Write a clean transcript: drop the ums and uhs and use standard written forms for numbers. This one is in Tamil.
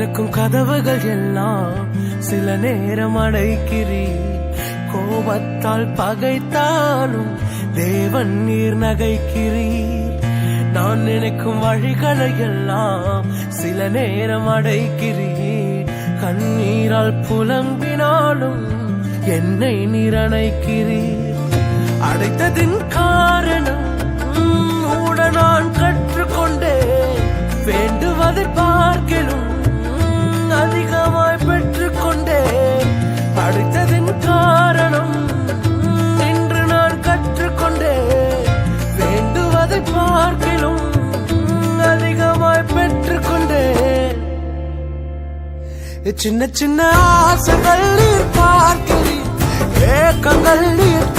திறக்கும் கதவுகள் எல்லாம் சில நேரம் அடைக்கிறீர். கோபத்தால் பகைத்தாலும் தேவன் நீர் நகைக்கிறீர். நான் நினைக்கும் வழிகளை எல்லாம் சில நேரம் அடைக்கிறீர். கண்ணீரால் புலம்பினாலும் என்னை நீர் அணைக்கிறீர். அடைத்ததின் காரணம் கூட நான் கற்றுக்கொண்டேன். வேண்டுவதை பார்க்கலும் அதிகமாய் பெற்றுக்கொண்டேன். அடைத்ததின் காரணம் இன்று நான் கற்றுக்கொண்டேன். வேண்டுவதை பார்க்கலும் அதிகமாய் பெற்றுக்கொண்டேன். சின்ன சின்ன ஆசைகள் நீர் பார்க்கிறீர், ஏக்கங்கள் நீர்